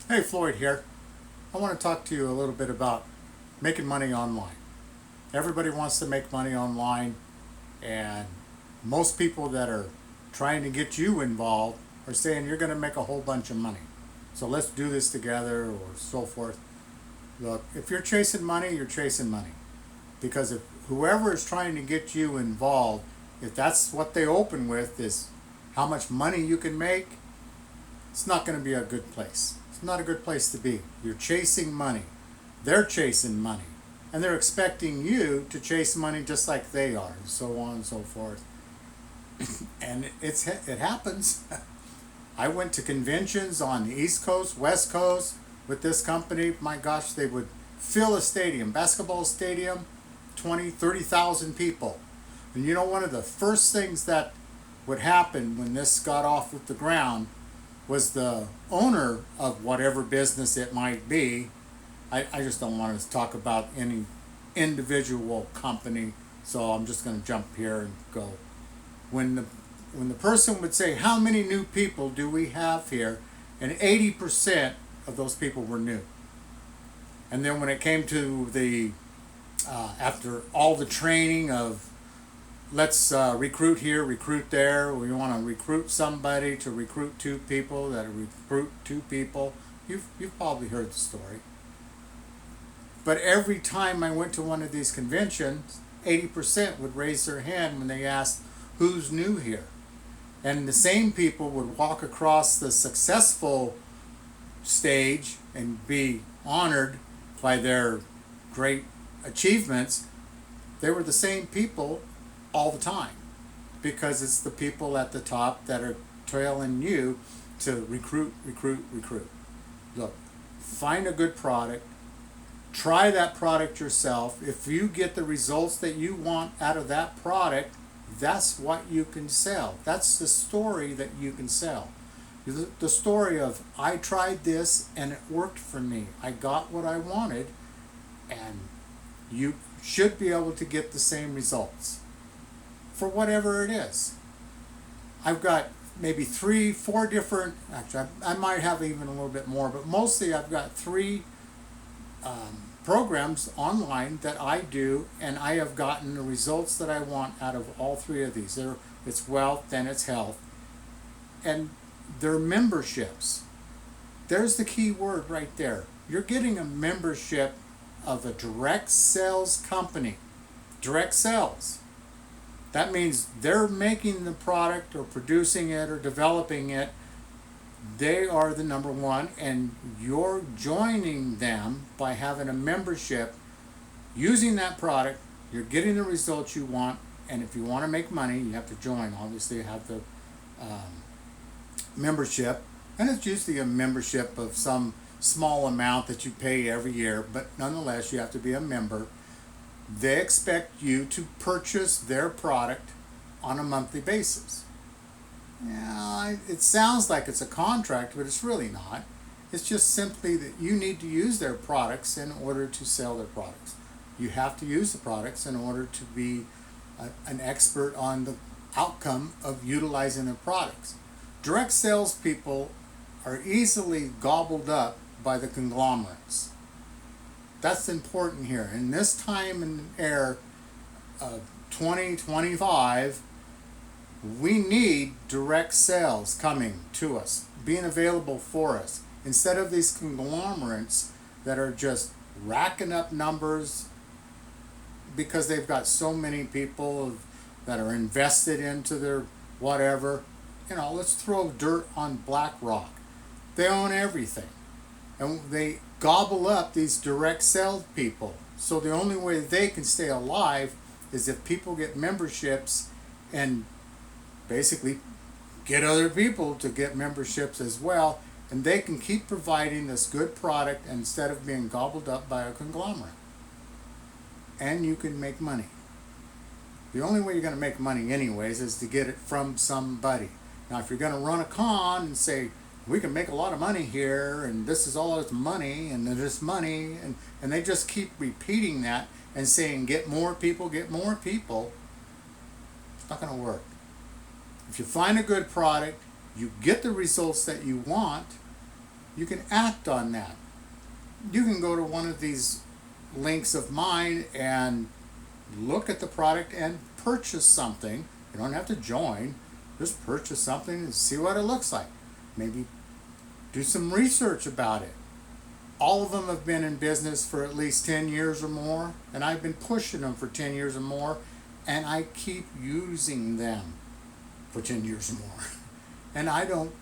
Hey, Floyd here. I want to talk to you a little bit about making money online. Everybody wants to make money online, and most people that are trying to get you involved are saying you're going to make a whole bunch of money. So let's do this together, or so forth. Look, if you're chasing money, you're chasing money. Because if whoever is trying to get you involved, if that's what they open with is how much money you can make, it's not going to be a good place. It's not a good place to be. You're chasing money. They're chasing money. And they're expecting you to chase money just like they are, and so on and so forth. And it happens. I went to conventions on the East Coast, West Coast with this company. My gosh, they would fill a stadium, basketball stadium, 20, 30,000 people. And you know, one of the first things that would happen when this got off of the ground was the owner of whatever business it might be. I just don't want to talk about any individual company, so I'm just going to jump here and go. When the person would say, how many new people do we have here? And 80% of those people were new. And then when it came to the, after all the training of let's recruit here, recruit there. We want to recruit somebody to recruit two people that recruit two people. You've probably heard the story. But every time I went to one of these conventions, 80% would raise their hand when they asked, who's new here? And the same people would walk across the successful stage and be honored by their great achievements. They were the same people all the time, because it's the people at the top that are trailing you to recruit. Look, find a good product, try that product yourself. If you get the results that you want out of that product, that's what you can sell. That's the story that you can sell. The story of, I tried this and it worked for me. I got what I wanted, and you should be able to get the same results for whatever it is. I've got maybe 3, 4 different, actually I might have even a little bit more, but mostly I've got 3 programs online that I do, and I have gotten the results that I want out of all 3 of these. It's wealth and it's health. And they're memberships. There's the key word right there. You're getting a membership of a direct sales company. Direct sales. That means they're making the product or producing it or developing it. They are the number one, and you're joining them by having a membership, using that product. You're getting the results you want, and if you want to make money, you have to join. Obviously, you have the membership, and it's usually a membership of some small amount that you pay every year, but nonetheless, you have to be a member. They expect you to purchase their product on a monthly basis. Yeah, it sounds like it's a contract, but it's really not. It's just simply that you need to use their products in order to sell their products. You have to use the products in order to be an expert on the outcome of utilizing their products. Direct salespeople are easily gobbled up by the conglomerates. That's important here. In this time and era of 2025, we need direct sales coming to us, being available for us, instead of these conglomerates that are just racking up numbers because they've got so many people that are invested into their whatever. You know, let's throw dirt on BlackRock. They own everything, and they gobble up these direct sales people. So the only way they can stay alive is if people get memberships and basically get other people to get memberships as well, and they can keep providing this good product instead of being gobbled up by a conglomerate. And you can make money. The only way you're going to make money anyways is to get it from somebody. Now, if you're going to run a con and say, we can make a lot of money here, and this is all this money, and this money, and they just keep repeating that and saying, get more people, it's not going to work. If you find a good product, you get the results that you want, you can act on that. You can go to one of these links of mine and look at the product and purchase something. You don't have to join. Just purchase something and see what it looks like. Maybe do some research about it. All of them have been in business for at least 10 years or more, and I've been pushing them for 10 years or more, and I keep using them for 10 years or more. And I don't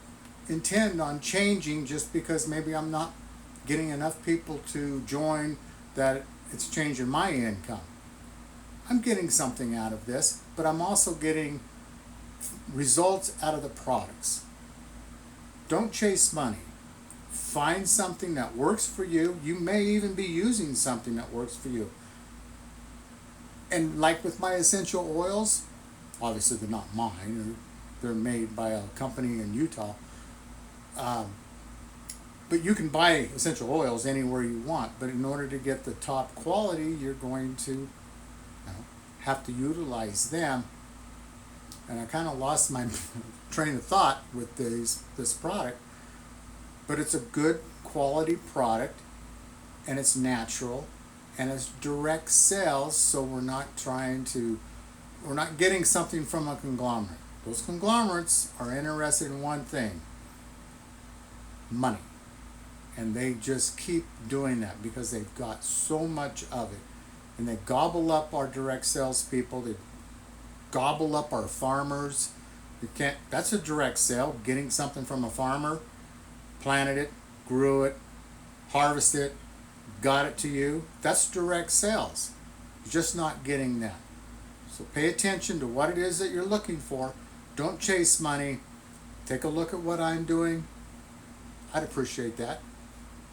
intend on changing just because maybe I'm not getting enough people to join that it's changing my income. I'm getting something out of this, but I'm also getting results out of the products. Don't chase money. Find something that works for you. You may even be using something that works for you. And like with my essential oils, obviously they're not mine. They're made by a company in Utah. But you can buy essential oils anywhere you want. But in order to get the top quality, you're going to have to utilize them. And I kind of lost my train of thought with this product. But it's a good quality product, and it's natural, and it's direct sales, so we're not getting something from a conglomerate. Those conglomerates are interested in one thing: money. And they just keep doing that because they've got so much of it. And they gobble up our direct sales people. They gobble up our farmers. That's a direct sale, getting something from a farmer, planted it, grew it, harvested it, got it to you. That's direct sales. You're just not getting that. So pay attention to what it is that you're looking for. Don't chase money. Take a look at what I'm doing. I'd appreciate that.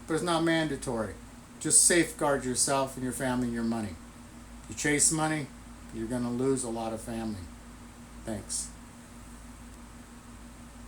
But it's not mandatory. Just safeguard yourself and your family and your money. If you chase money, you're going to lose a lot of family. Thanks.